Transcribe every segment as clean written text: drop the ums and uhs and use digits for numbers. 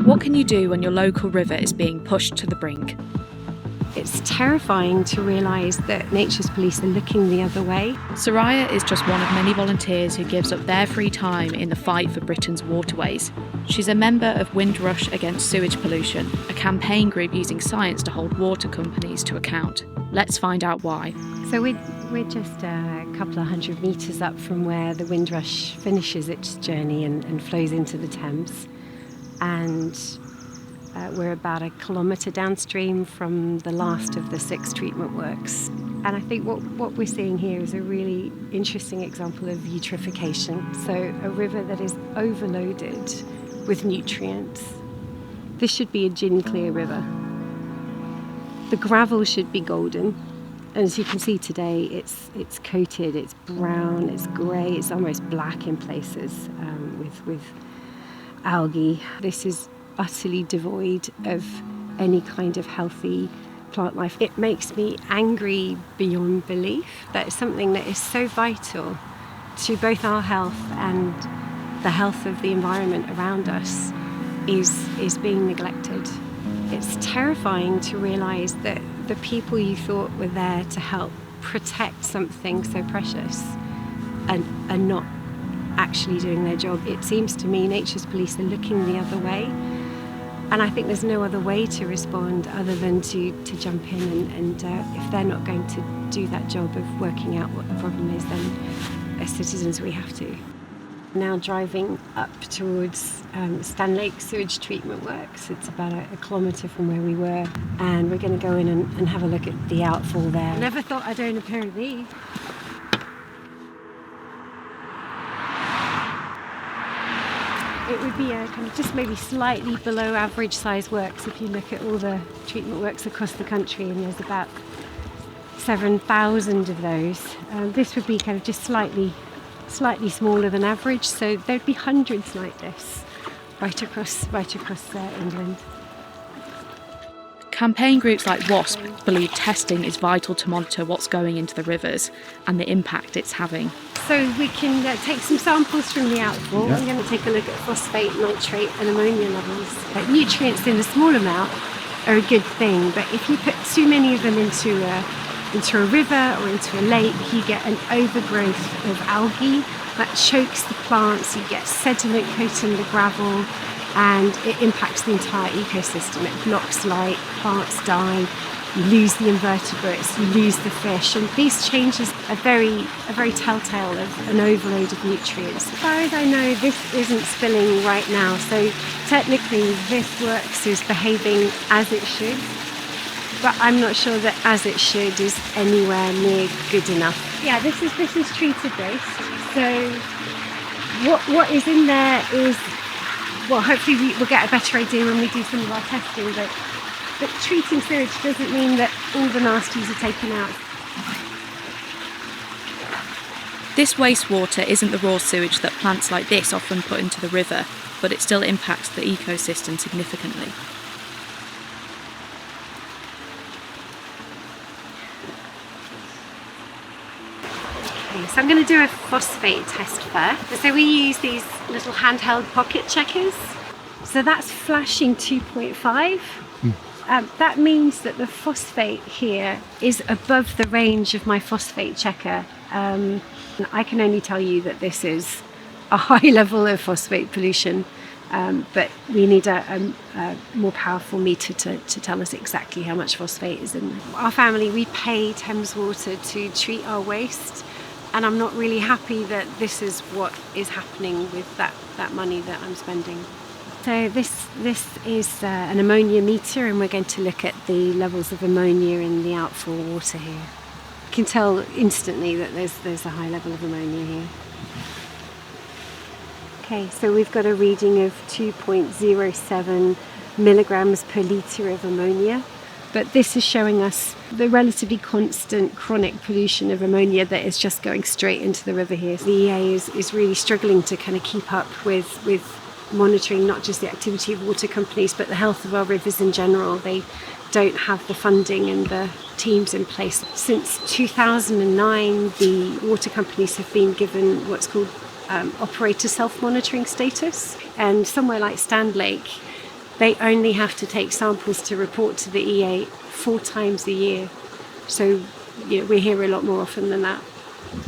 What can you do when your local river is being pushed to the brink? It's terrifying to realise that Nature's Police are looking the other way. Soraya is just one of many volunteers who gives up their free time in the fight for Britain's waterways. She's a member of Windrush Against Sewage Pollution, a campaign group using science to hold water companies to account. Let's find out why. So we're just a couple of 100 metres up from where the Windrush finishes its journey and flows into the Thames. And we're about a kilometre downstream from the last of the 6 treatment works. And I think what we're seeing here is a really interesting example of eutrophication. So a river that is overloaded with nutrients. This should be a gin clear river. The gravel should be golden. And as you can see today, it's coated, it's brown, it's grey, it's almost black in places with algae. This is utterly devoid of any kind of healthy plant life. It makes me angry beyond belief that something that is so vital to both our health and the health of the environment around us is being neglected. It's terrifying to realise that the people you thought were there to help protect something so precious are not actually doing their job. It seems to me Nature's Police are looking the other way. And I think there's no other way to respond other than to jump in and if they're not going to do that job of working out what the problem is, then as citizens we have to. Now driving up towards Stanlake sewage treatment works. It's about a kilometre from where we were, and we're going to go in and have a look at the outfall there. I never thought I'd own a pair of these. It would be a kind of just maybe slightly below average size works if you look at all the treatment works across the country, and there's about 7,000 of those. This would be kind of just slightly smaller than average, so there'd be hundreds like this right across England. Campaign groups like WASP believe testing is vital to monitor what's going into the rivers and the impact it's having. So we can take some samples from the outfall. We're going to take a look at phosphate, nitrate and ammonia levels. Nutrients in a small amount are a good thing, but if you put too many of them into a river or into a lake, you get an overgrowth of algae that chokes the plants. You get sediment coating the gravel, and it impacts the entire ecosystem. It blocks light, plants die, you lose the invertebrates, you lose the fish, and these changes are very telltale of an overload of nutrients. As far as I know, this isn't spilling right now, so technically this works is behaving as it should, but I'm not sure that as it should is anywhere near good enough. Yeah, this is treated waste, so what is in there is, well, hopefully we'll get a better idea when we do some of our testing, but treating sewage doesn't mean that all the nasties are taken out. This wastewater isn't the raw sewage that plants like this often put into the river, but it still impacts the ecosystem significantly. So I'm going to do a phosphate test first. So we use these little handheld pocket checkers. So that's flashing 2.5. That means that the phosphate here is above the range of my phosphate checker. I can only tell you that this is a high level of phosphate pollution, but we need a more powerful meter to tell us exactly how much phosphate is in there. Our family, we pay Thames Water to treat our waste, and I'm not really happy that this is what is happening with that money that I'm spending. So this is an ammonia meter, and we're going to look at the levels of ammonia in the outfall water here. You can tell instantly that there's a high level of ammonia here. Okay, so we've got a reading of 2.07 milligrams per litre of ammonia, but this is showing us the relatively constant chronic pollution of ammonia that is just going straight into the river here. The EA is really struggling to kind of keep up with monitoring not just the activity of water companies but the health of our rivers in general. They don't have the funding and the teams in place. Since 2009, the water companies have been given what's called operator self-monitoring status, and somewhere like Stanlake, they only have to take samples to report to the EA 4 times a year. So we're here a lot more often than that.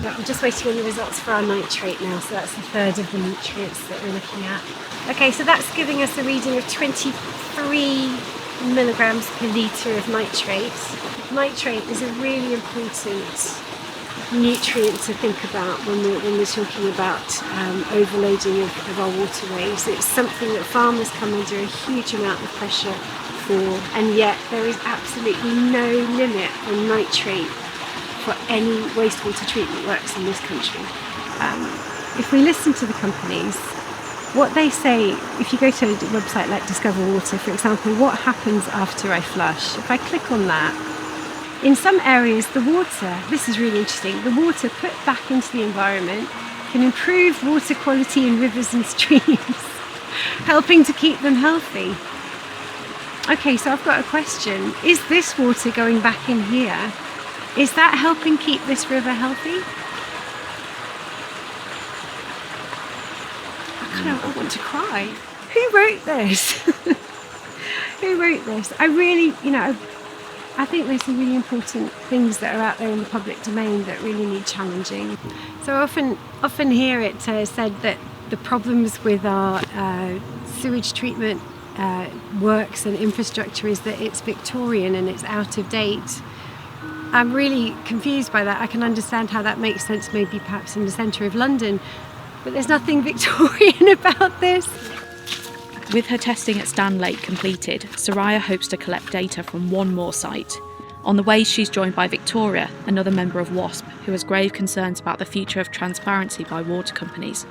I'm just waiting on the results for our nitrate now, so that's a third of the nutrients that we're looking at. Okay, so that's giving us a reading of 23 milligrams per litre of nitrate. Nitrate is a really important nutrient to think about when we're talking about overloading of our waterways. It's something that farmers come under a huge amount of pressure for, and yet there is absolutely no limit on nitrate for any wastewater treatment works in this country. If we listen to the companies, what they say, if you go to a website like Discover Water, for example, what happens after I flush? If I click on that, in some areas the water, this is really interesting, the water put back into the environment can improve water quality in rivers and streams, helping to keep them healthy. Okay, so I've got a question. Is this water going back in here? Is that helping keep this river healthy? I want to cry. Who wrote this? Who wrote this? I really, I think there's some really important things that are out there in the public domain that really need challenging. So I often hear it said that the problems with our sewage treatment works and infrastructure is that it's Victorian and it's out of date. I'm really confused by that. I can understand how that makes sense maybe perhaps in the centre of London, but there's nothing Victorian about this. With her testing at Stan Lake completed, Soraya hopes to collect data from one more site. On the way, she's joined by Victoria, another member of WASP, who has grave concerns about the future of transparency by water companies.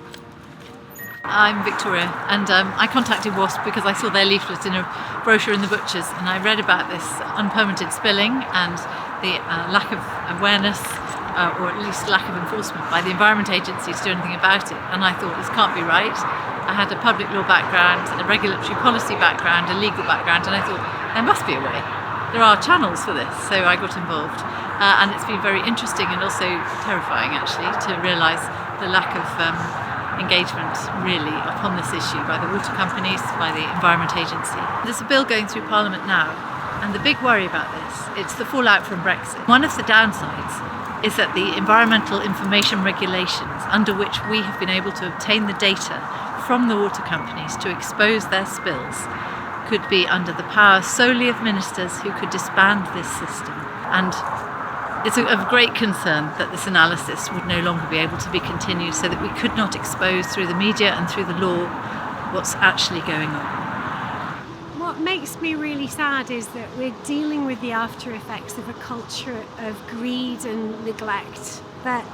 I'm Victoria, and I contacted WASP because I saw their leaflet in a brochure in the butchers, and I read about this unpermitted spilling and the lack of awareness, or at least lack of enforcement by the Environment Agency to do anything about it. And I thought, this can't be right. I had a public law background, a regulatory policy background, a legal background, and I thought, there must be a way. There are channels for this, so I got involved. And it's been very interesting and also terrifying, actually, to realise the lack of engagement, really, upon this issue by the water companies, by the Environment Agency. There's a bill going through Parliament now, and the big worry about this, it's the fallout from Brexit. One of the downsides is that the environmental information regulations under which we have been able to obtain the data from the water companies to expose their spills could be under the power solely of ministers who could disband this system. And it's of great concern that this analysis would no longer be able to be continued, so that we could not expose through the media and through the law what's actually going on. What makes me really sad is that we're dealing with the after effects of a culture of greed and neglect that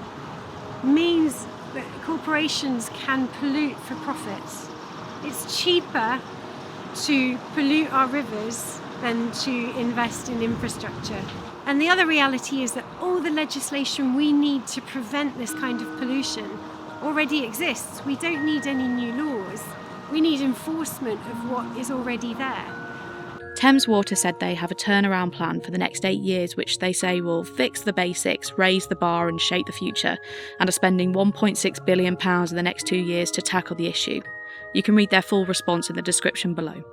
means that corporations can pollute for profits. It's cheaper to pollute our rivers than to invest in infrastructure. And the other reality is that all the legislation we need to prevent this kind of pollution already exists. We don't need any new laws. We need enforcement of what is already there. Thames Water said they have a turnaround plan for the next 8 years, which they say will fix the basics, raise the bar and shape the future, and are spending £1.6 billion in the next 2 years to tackle the issue. You can read their full response in the description below.